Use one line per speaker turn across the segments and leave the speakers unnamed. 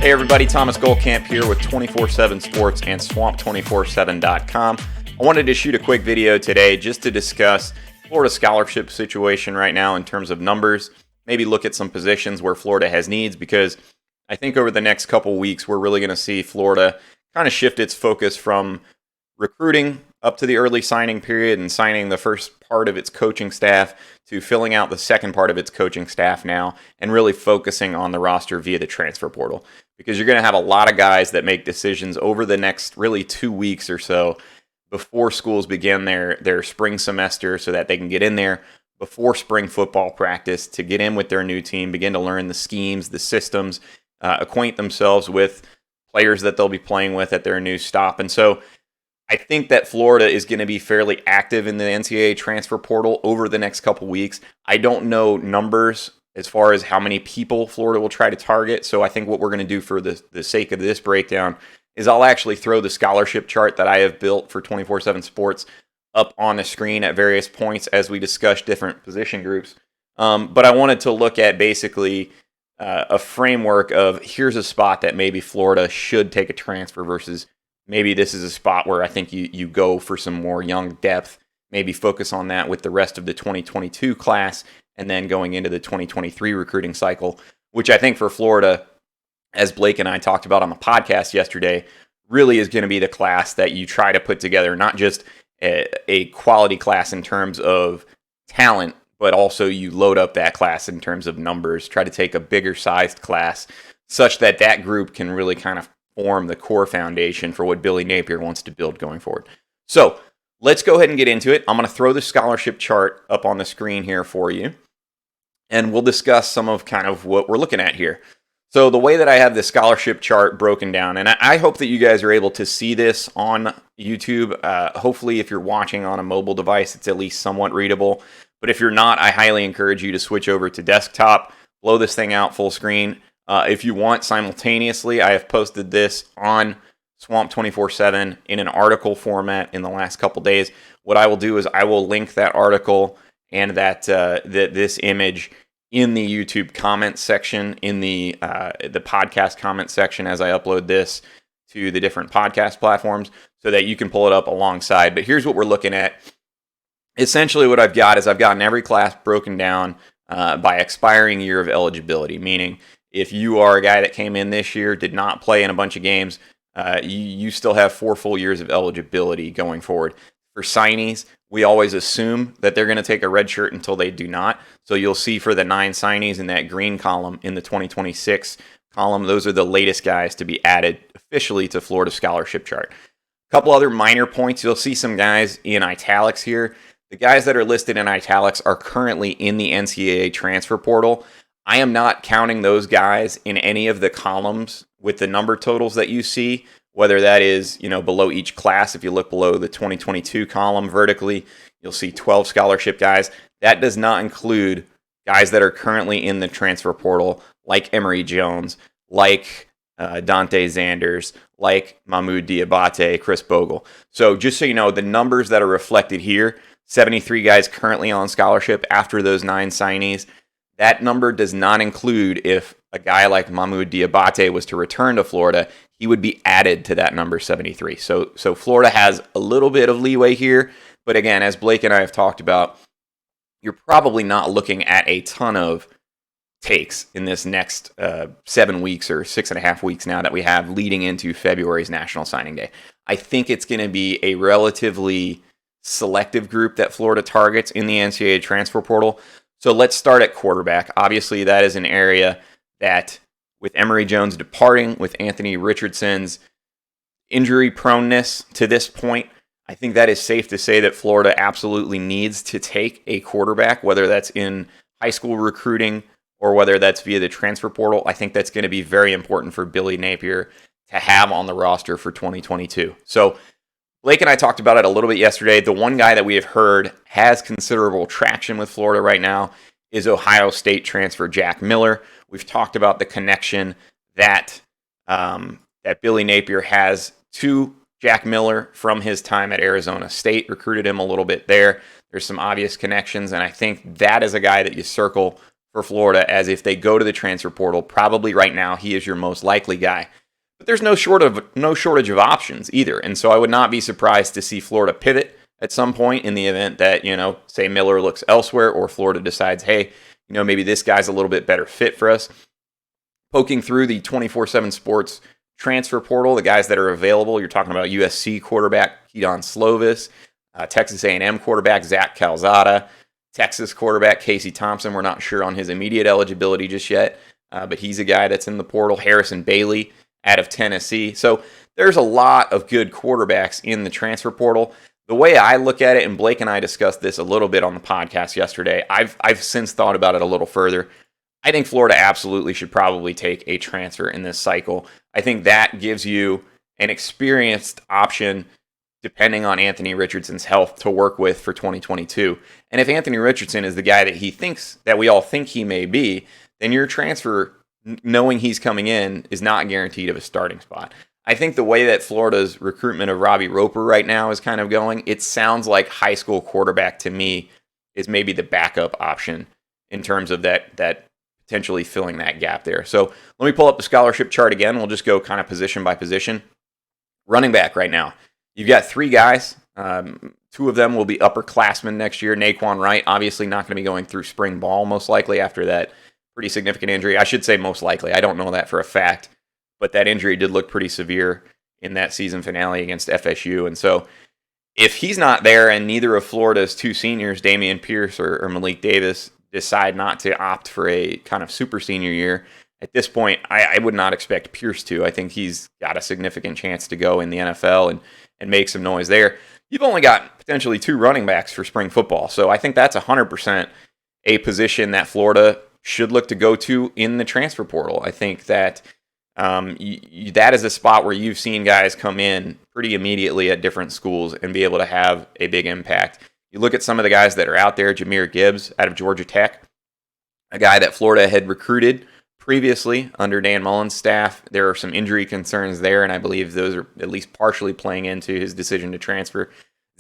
Hey everybody, Thomas Goldcamp here with 24/7 Sports and Swamp247.com. I wanted to shoot a quick video today just to discuss Florida's scholarship situation right now in terms of numbers, maybe look at some positions where Florida has needs, because I think over the next couple weeks we're really going to see Florida kind of shift its focus from recruiting up to the early signing period and signing the first part of its coaching staff to filling out the second part of its coaching staff now and really focusing on the roster via the transfer portal. Because you're going to have a lot of guys that make decisions over the next really 2 weeks or so before schools begin their spring semester so that they can get in there before spring football practice to get in with their new team, begin to learn the schemes, the systems, acquaint themselves with players that they'll be playing with at their new stop. And so I think that Florida is going to be fairly active in the NCAA transfer portal over the next couple weeks. I don't know numbers as far as how many people Florida will try to target. So I think what we're going to do for the sake of this breakdown is I'll actually throw the scholarship chart that I have built for 24/7 Sports up on the screen at various points as we discuss different position groups. But I wanted to look at basically a framework of here's a spot that maybe Florida should take a transfer versus maybe this is a spot where I think you go for some more young depth, maybe focus on that with the rest of the 2022 class, and then going into the 2023 recruiting cycle, which I think for Florida, as Blake and I talked about on the podcast yesterday, really is going to be the class that you try to put together, not just a quality class in terms of talent, but also you load up that class in terms of numbers, try to take a bigger sized class such that that group can really kind of form the core foundation for what Billy Napier wants to build going forward. So let's go ahead and get into it. I'm going to throw the scholarship chart up on the screen here for you, and we'll discuss some of kind of what we're looking at here. So the way that I have the scholarship chart broken down, and I hope that you guys are able to see this on YouTube. Hopefully, if you're watching on a mobile device, it's at least somewhat readable. But if you're not, I highly encourage you to switch over to desktop, blow this thing out full screen. If you want simultaneously, I have posted this on Swamp 24/7 in an article format in the last couple days. What I will do is I will link that article and this image in the YouTube comment section, in the podcast comment section as I upload this to the different podcast platforms so that you can pull it up alongside. But here's what we're looking at. Essentially what I've got is I've gotten every class broken down by expiring year of eligibility, meaning if you are a guy that came in this year, did not play in a bunch of games, you still have 4 full years of eligibility going forward. For signees, we always assume that they're going to take a red shirt until they do not. So you'll see for the 9 signees in that green column in the 2026 column, those are the latest guys to be added officially to Florida scholarship chart. A couple other minor points. You'll see some guys in italics here. The guys that are listed in italics are currently in the NCAA transfer portal. I am not counting those guys in any of the columns with the number totals that you see, whether that is, below each class. If you look below the 2022 column vertically, you'll see 12 scholarship guys. That does not include guys that are currently in the transfer portal, like Emory Jones, like Dante Zanders, like Mahmoud Diabate, Chris Bogle. So just so you know, the numbers that are reflected here, 73 guys currently on scholarship after those 9 signees. That number does not include if a guy like Mahmoud Diabate was to return to Florida, he would be added to that number 73. So Florida has a little bit of leeway here. But again, as Blake and I have talked about, you're probably not looking at a ton of takes in this next 7 weeks or 6.5 weeks now that we have leading into February's National Signing Day. I think it's going to be a relatively selective group that Florida targets in the NCAA transfer portal. So let's start at quarterback. Obviously, that is an area that, with Emory Jones departing, with Anthony Richardson's injury proneness to this point, I think that is safe to say that Florida absolutely needs to take a quarterback, whether that's in high school recruiting or whether that's via the transfer portal. I think that's going to be very important for Billy Napier to have on the roster for 2022. So Blake and I talked about it a little bit yesterday. The one guy that we have heard has considerable traction with Florida right now is Ohio State transfer Jack Miller. We've talked about the connection that Billy Napier has to Jack Miller from his time at Arizona State, recruited him a little bit there. There's some obvious connections, and I think that is a guy that you circle for Florida as if they go to the transfer portal. Probably right now he is your most likely guy. But there's no shortage of options either. And so I would not be surprised to see Florida pivot at some point in the event that, say Miller looks elsewhere or Florida decides, hey, maybe this guy's a little bit better fit for us. Poking through the 24/7 Sports transfer portal, the guys that are available, you're talking about USC quarterback Keaton Slovis, Texas A&M quarterback Zach Calzada, Texas quarterback Casey Thompson. We're not sure on his immediate eligibility just yet, but he's a guy that's in the portal. Harrison Bailey out of Tennessee. So there's a lot of good quarterbacks in the transfer portal. The way I look at it, and Blake and I discussed this a little bit on the podcast yesterday, I've since thought about it a little further. I think Florida absolutely should probably take a transfer in this cycle. I think that gives you an experienced option, depending on Anthony Richardson's health, to work with for 2022. And if Anthony Richardson is the guy that we all think he may be, then your transfer, knowing he's coming in, is not guaranteed of a starting spot. I think the way that Florida's recruitment of Robbie Roper right now is kind of going, it sounds like high school quarterback to me is maybe the backup option in terms of that potentially filling that gap there. So let me pull up the scholarship chart again. We'll just go kind of position by position. Running back right now, you've got 3 guys. 2 of them will be upperclassmen next year. Naquan Wright, obviously not going to be going through spring ball, most likely after that pretty significant injury. I should say most likely. I don't know that for a fact, but that injury did look pretty severe in that season finale against FSU. And so if he's not there and neither of Florida's 2 seniors, Damian Pierce or Malik Davis, decide not to opt for a kind of super senior year, at this point, I would not expect Pierce to. I think he's got a significant chance to go in the NFL and make some noise there. You've only got potentially 2 running backs for spring football. So I think that's 100% a position that Florida should look to go to in the transfer portal. I think that that is a spot where you've seen guys come in pretty immediately at different schools and be able to have a big impact. You look at some of the guys that are out there, Jahmyr Gibbs out of Georgia Tech, a guy that Florida had recruited previously under Dan Mullen's staff. There are some injury concerns there, and I believe those are at least partially playing into his decision to transfer.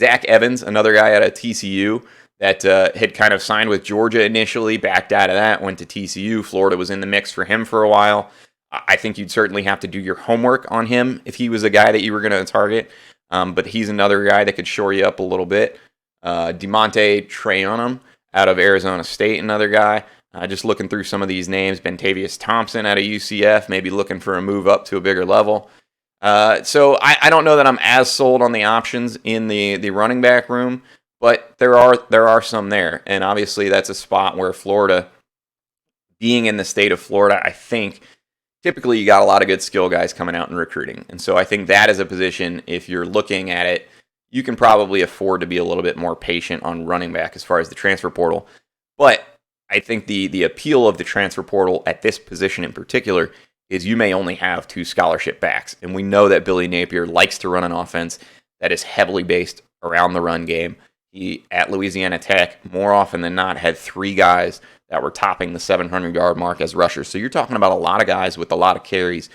Zach Evans, another guy out of TCU that had kind of signed with Georgia initially, backed out of that, went to TCU. Florida was in the mix for him for a while. I think you'd certainly have to do your homework on him if he was a guy that you were going to target, but he's another guy that could shore you up a little bit. DeMonte Trayanum out of Arizona State, another guy. Just looking through some of these names, Bentavious Thompson out of UCF, maybe looking for a move up to a bigger level. So I don't know that I'm as sold on the options in the running back room, but there are some there. And obviously that's a spot where Florida, being in the state of Florida, I think typically you got a lot of good skill guys coming out and recruiting. And so I think that is a position, if you're looking at it, you can probably afford to be a little bit more patient on running back as far as the transfer portal. But I think the appeal of the transfer portal at this position in particular is you may only have 2 scholarship backs. And we know that Billy Napier likes to run an offense that is heavily based around the run game. He, at Louisiana Tech, more often than not, had 3 guys that were topping the 700-yard mark as rushers. So you're talking about a lot of guys with a lot of carries.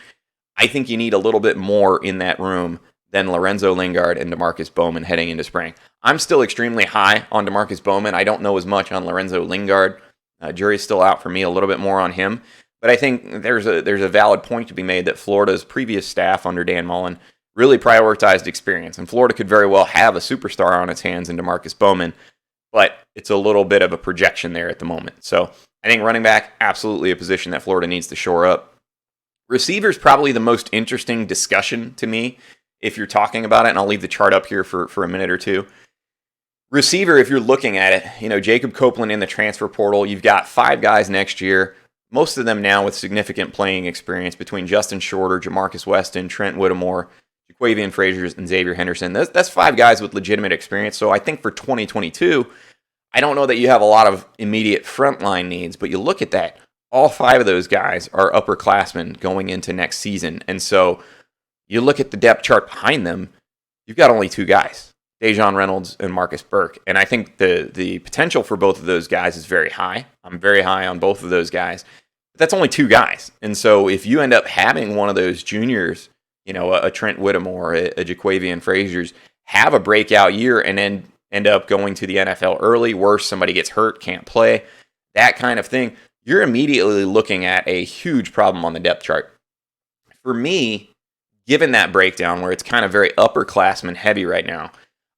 I think you need a little bit more in that room than Lorenzo Lingard and DeMarcus Bowman heading into spring. I'm still extremely high on DeMarcus Bowman. I don't know as much on Lorenzo Lingard. Jury's still out for me, a little bit more on him. But I think there's a valid point to be made that Florida's previous staff under Dan Mullen really prioritized experience. And Florida could very well have a superstar on its hands in DeMarcus Bowman, but it's a little bit of a projection there at the moment. So I think running back, absolutely a position that Florida needs to shore up. Receiver's probably the most interesting discussion to me if you're talking about it, and I'll leave the chart up here for a minute or two. Receiver, if you're looking at it, Jacob Copeland in the transfer portal. You've got 5 guys next year, most of them now with significant playing experience between Justin Shorter, Jamarcus Weston, Trent Whittemore, Jaquavian Frazier, and Xavier Henderson. That's 5 guys with legitimate experience. So I think for 2022, I don't know that you have a lot of immediate frontline needs, but you look at that, all 5 of those guys are upperclassmen going into next season. And so you look at the depth chart behind them, you've got only 2 guys, Dejon Reynolds and Marcus Burke. And I think the potential for both of those guys is very high. I'm very high on both of those guys. But that's only 2 guys. And so if you end up having one of those juniors, a Trent Whittemore, a Jaquavian Fraziers, have a breakout year and then end up going to the NFL early, worse, somebody gets hurt, can't play, that kind of thing, you're immediately looking at a huge problem on the depth chart. For me, given that breakdown where it's kind of very upperclassman heavy right now,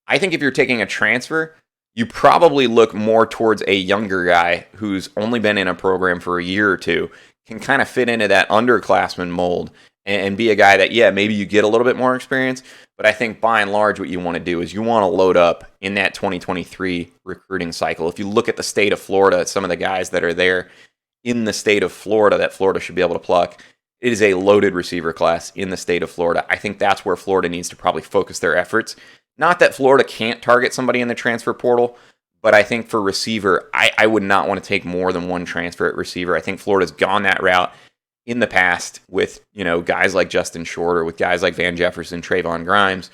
I think if you're taking a transfer, you probably look more towards a younger guy who's only been in a program for a year or two, can kind of fit into that underclassman mold and be a guy that, yeah, maybe you get a little bit more experience. But I think by and large, what you want to do is you want to load up in that 2023 recruiting cycle. If you look at the state of Florida, some of the guys that are there in the state of Florida that Florida should be able to pluck, it is a loaded receiver class in the state of Florida. I think that's where Florida needs to probably focus their efforts. Not that Florida can't target somebody in the transfer portal, but I think for receiver, I would not want to take more than one transfer at receiver. I think Florida's gone that route in the past with, guys like Justin Shorter, with guys like Van Jefferson, Trayvon Grimes.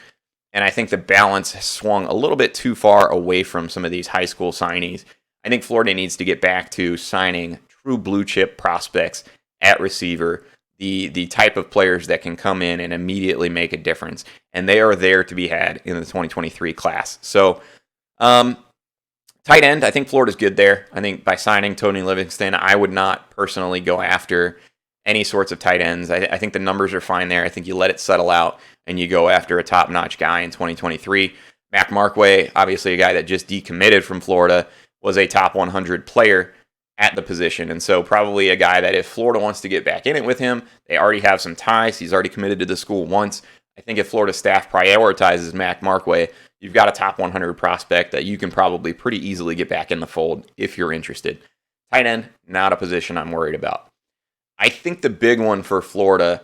And I think the balance has swung a little bit too far away from some of these high school signees. I think Florida needs to get back to signing true blue chip prospects at receiver, the type of players that can come in and immediately make a difference. And they are there to be had in the 2023 class. So, tight end, I think Florida's good there. I think by signing Tony Livingston, I would not personally go after any sorts of tight ends. I think the numbers are fine there. I think you let it settle out and you go after a top-notch guy in 2023. Mac Markway, obviously a guy that just decommitted from Florida, was a top 100 player at the position. And so probably a guy that if Florida wants to get back in it with him, they already have some ties. He's already committed to the school once. I think if Florida staff prioritizes Mac Markway, you've got a top 100 prospect that you can probably pretty easily get back in the fold if you're interested. Tight end, not a position I'm worried about. I think the big one for Florida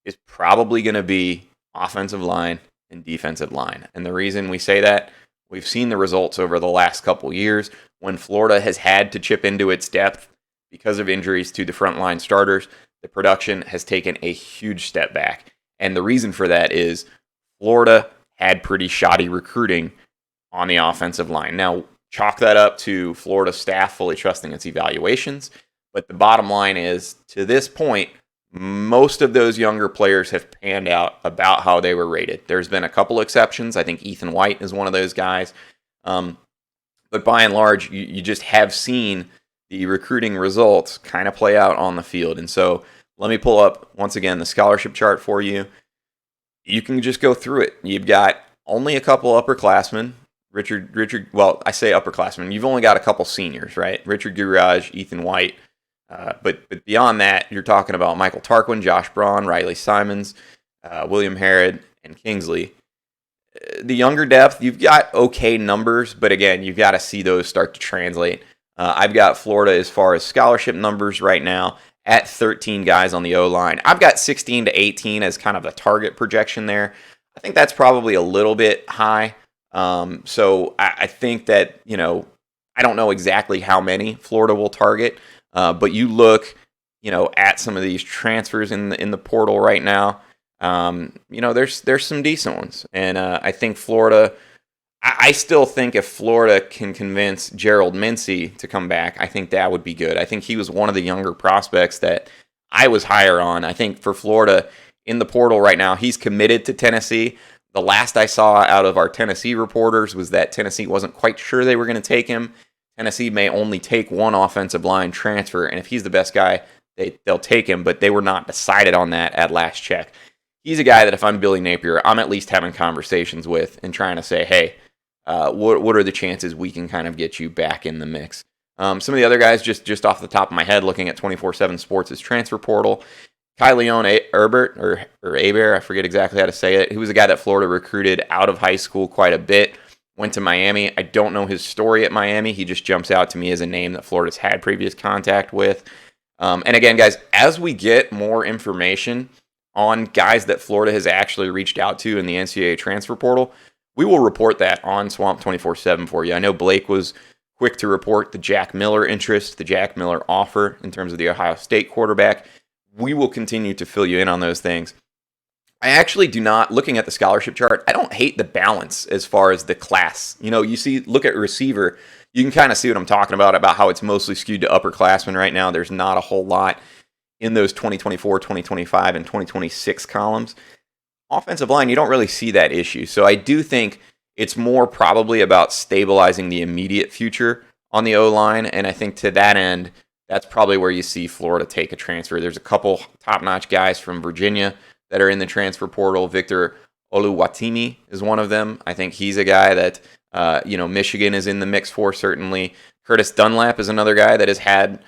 is probably going to be offensive line and defensive line. And the reason we say that, we've seen the results over the last couple years when Florida has had to chip into its depth because of injuries to the frontline starters. The production has taken a huge step back. And the reason for that is Florida had pretty shoddy recruiting on the offensive line. Now, chalk that up to Florida staff fully trusting its evaluations. But the bottom line is, to this point, most of those younger players have panned out about how they were rated. There's been a couple exceptions. I think Ethan White is one of those guys. But by and large, you just have seen the recruiting results kind of play out on the field. And so let me pull up, once again, the scholarship chart for you. You can just go through it. You've got only a couple upperclassmen. Well, I say upperclassmen. You've only got a couple seniors, right? Richard Gurage, Ethan White. But beyond that, you're talking about Michael Tarquin, Josh Braun, Riley Simons, William Harrod, and Kingsley. The younger depth, you've got okay numbers, but again, you've got to see those start to translate. I've got Florida as far as scholarship numbers right now at 13 guys on the O-line. I've got 16 to 18 as kind of a target projection there. I think that's probably a little bit high. So I think that, I don't know exactly how many Florida will target, but you look, at some of these transfers in the portal right now. There's some decent ones, and I think Florida. I still think if Florida can convince Gerald Mincey to come back, I think that would be good. I think he was one of the younger prospects that I was higher on. I think for Florida in the portal right now, he's committed to Tennessee. The last I saw out of our Tennessee reporters was that Tennessee wasn't quite sure they were going to take him. Tennessee may only take one offensive line transfer, and if he's the best guy, they'll take him, but they were not decided on that at last check. He's a guy that if I'm Billy Napier, I'm at least having conversations with and trying to say, hey, what are the chances we can kind of get you back in the mix? Some of the other guys, just off the top of my head, looking at 24/7 Sports' transfer portal, Kyleon Herbert, or Aber, I forget exactly how to say it. He was a guy that Florida recruited out of high school quite a bit, went to Miami. I don't know his story at Miami. He just jumps out to me as a name that Florida's had previous contact with. And again, guys, as we get more information on guys that Florida has actually reached out to in the NCAA transfer portal, we will report that on Swamp 24/7 for you. I know Blake was quick to report the Jack Miller interest, the Jack Miller offer in terms of the Ohio State quarterback. We will continue to fill you in on those things. I actually do not, looking at the scholarship chart, I don't hate the balance as far as the class. Look at receiver, you can kind of see what I'm talking about how it's mostly skewed to upperclassmen right now. There's not a whole lot in those 2024, 2025, and 2026 columns. Offensive line, you don't really see that issue. So I do think it's more probably about stabilizing the immediate future on the O-line. And I think to that end, that's probably where you see Florida take a transfer. There's a couple top-notch guys from Virginia that are in the transfer portal. Victor Oluwatimi is one of them. I think he's a guy that Michigan is in the mix for, certainly. Curtis Dunlap is another guy that has had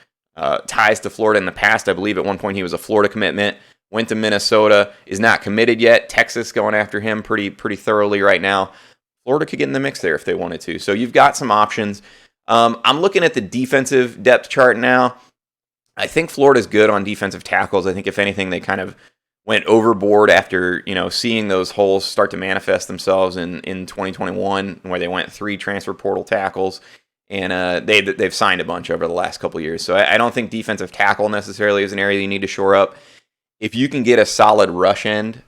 ties to Florida in the past. I believe at one point he was a Florida commitment, went to Minnesota, is not committed yet. Texas going after him pretty thoroughly right now. Florida could get in the mix there if they wanted to. So you've got some options. I'm looking at the defensive depth chart now. I think Florida's good on defensive tackles. I think if anything, they kind of went overboard after seeing those holes start to manifest themselves in 2021, where they went 3 transfer portal tackles, and they've signed a bunch over the last couple of years. So I don't think defensive tackle necessarily is an area you need to shore up. If you can get a solid rush end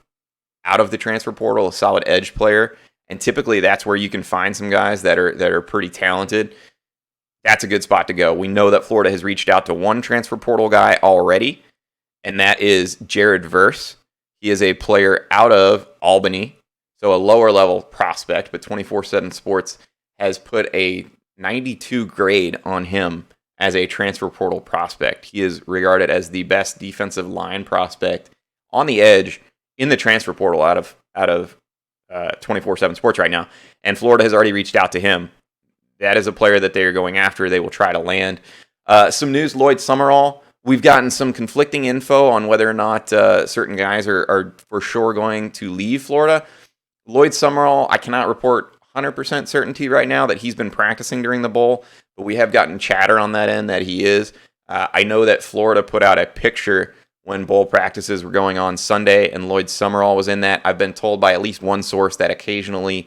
out of the transfer portal, a solid edge player, and typically that's where you can find some guys that are pretty talented, that's a good spot to go. We know that Florida has reached out to one transfer portal guy already, and that is Jared Verse. He is a player out of Albany, so a lower level prospect, but 24/7 Sports has put a 92 grade on him as a transfer portal prospect. He is regarded as the best defensive line prospect on the edge in the transfer portal out of 24/7 Sports right now, and Florida has already reached out to him. That is a player that they are going after. They will try to land. Some news, Lloyd Summerall. We've gotten some conflicting info on whether or not certain guys are for sure going to leave Florida. Lloyd Summerall, I cannot report 100% certainty right now that he's been practicing during the bowl, but we have gotten chatter on that end that he is. I know that Florida put out a picture when bowl practices were going on Sunday, and Lloyd Summerall was in that. I've been told by at least one source that occasionally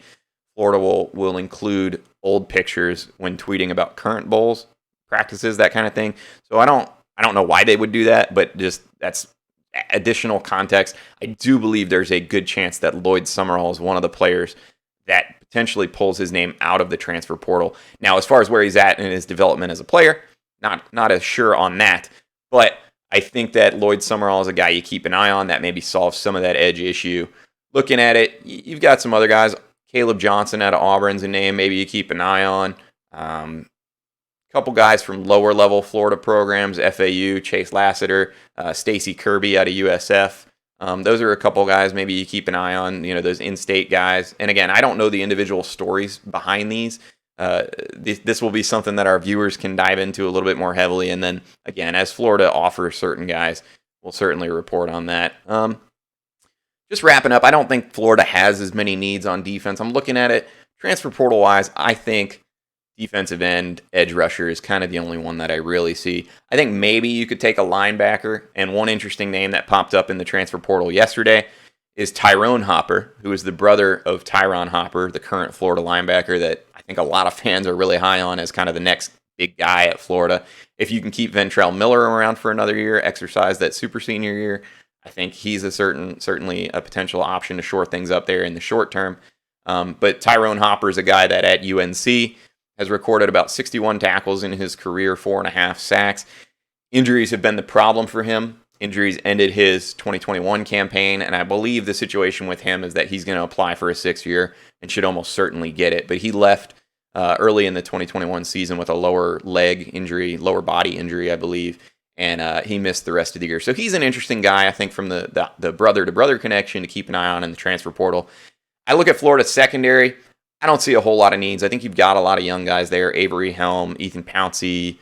Florida will include old pictures when tweeting about current bowls, practices, that kind of thing. So I don't know why they would do that, but just that's additional context. I do believe there's a good chance that Lloyd Summerall is one of the players that potentially pulls his name out of the transfer portal. Now, as far as where he's at in his development as a player, not as sure on that, but I think that Lloyd Summerall is a guy you keep an eye on that maybe solves some of that edge issue. Looking at it, you've got some other guys. Caleb Johnson out of Auburn's a name maybe you keep an eye on. A couple guys from lower level Florida programs, FAU, Chase Lassiter, Stacy Kirby out of USF. Those are a couple guys maybe you keep an eye on, those in-state guys. And again, I don't know the individual stories behind these. This will be something that our viewers can dive into a little bit more heavily. And then, again, as Florida offers certain guys, we'll certainly report on that. Just wrapping up, I don't think Florida has as many needs on defense. I'm looking at it transfer portal-wise. I think defensive end, edge rusher is kind of the only one that I really see. I think maybe you could take a linebacker, and one interesting name that popped up in the transfer portal yesterday is Tyrone Hopper, who is the brother of Tyron Hopper, the current Florida linebacker that I think a lot of fans are really high on as kind of the next big guy at Florida. If you can keep Ventrell Miller around for another year, exercise that super senior year, I think he's certainly a potential option to shore things up there in the short term. But Tyrone Hopper is a guy that at UNC has recorded about 61 tackles in his career, 4.5 sacks. Injuries have been the problem for him. Injuries ended his 2021 campaign, and I believe the situation with him is that he's going to apply for a 6th year and should almost certainly get it. But he left early in the 2021 season with a lower body injury, I believe, and he missed the rest of the year. So he's an interesting guy, I think, from the brother-to-brother connection to keep an eye on in the transfer portal. I look at Florida's secondary. I don't see a whole lot of needs. I think you've got a lot of young guys there. Avery Helm, Ethan Pouncey,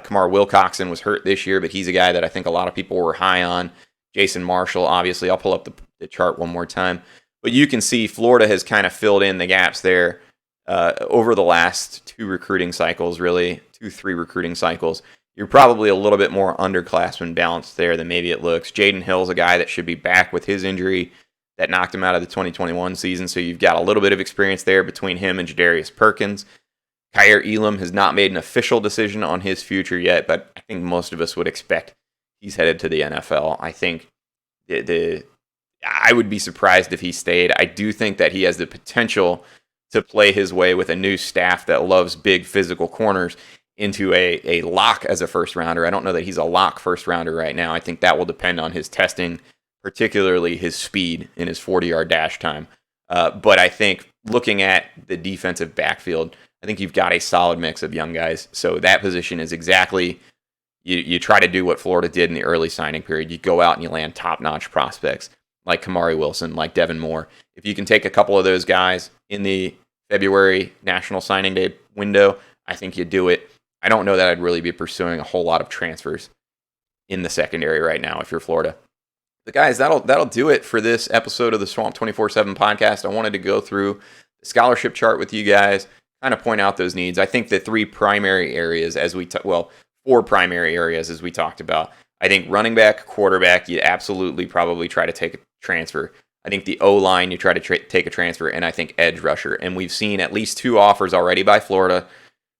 Kamar Wilcoxon was hurt this year, but he's a guy that I think a lot of people were high on. Jason Marshall, obviously. I'll pull up the chart one more time. But you can see Florida has kind of filled in the gaps there over the last 3 recruiting cycles. You're probably a little bit more underclassmen balanced there than maybe it looks. Jaden Hill's a guy that should be back with his injury that knocked him out of the 2021 season, so you've got a little bit of experience there between him and Jadarius Perkins. Kyer Elam has not made an official decision on his future yet, but I think most of us would expect he's headed to the NFL. I think I would be surprised if he stayed. I do think that he has the potential to play his way with a new staff that loves big physical corners into a lock as a first rounder. I don't know that he's a lock first rounder right now. I think that will depend on his testing, particularly his speed in his 40-yard dash time. But I think looking at the defensive backfield, I think you've got a solid mix of young guys. So that position is exactly, you try to do what Florida did in the early signing period. You go out and you land top-notch prospects like Kamari Wilson, like Devin Moore. If you can take a couple of those guys in the February National Signing Day window, I think you do it. I don't know that I'd really be pursuing a whole lot of transfers in the secondary right now if you're Florida. But guys, that'll do it for this episode of the Swamp 24/7 podcast. I wanted to go through the scholarship chart with you guys, kind of point out those needs. I think the four primary areas as we talked about. I think running back, quarterback, you absolutely probably try to take a transfer. I think the O-line, you try to take a transfer, and I think edge rusher. And we've seen at least 2 offers already by Florida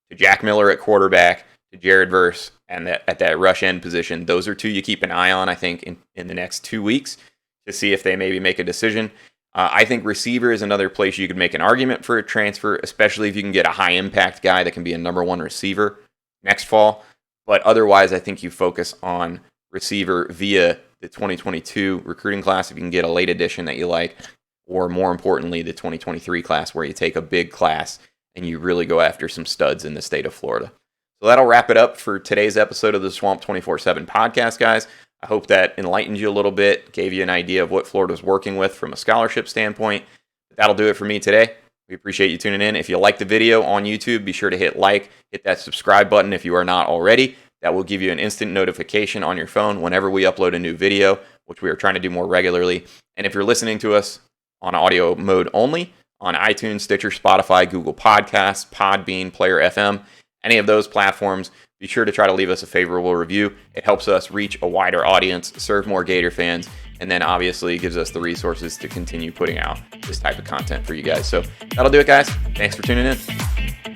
to Jack Miller at quarterback, to Jared Verse, and at that rush end position. Those are 2 you keep an eye on, I think, in the next 2 weeks to see if they maybe make a decision. I think receiver is another place you could make an argument for a transfer, especially if you can get a high-impact guy that can be a number 1 receiver next fall. But otherwise, I think you focus on receiver via the 2022 recruiting class if you can get a late edition that you like, or more importantly, the 2023 class where you take a big class and you really go after some studs in the state of Florida. So that'll wrap it up for today's episode of the Swamp 24/7 podcast, guys. I hope that enlightened you a little bit, gave you an idea of what Florida's working with from a scholarship standpoint. That'll do it for me today. We appreciate you tuning in. If you like the video on YouTube, be sure to hit like, hit that subscribe button if you are not already. That will give you an instant notification on your phone whenever we upload a new video, which we are trying to do more regularly. And if you're listening to us on audio mode only, on iTunes, Stitcher, Spotify, Google Podcasts, Podbean, Player FM, any of those platforms, be sure to try to leave us a favorable review. It helps us reach a wider audience, serve more Gator fans, and then obviously gives us the resources to continue putting out this type of content for you guys. So that'll do it, guys. Thanks for tuning in.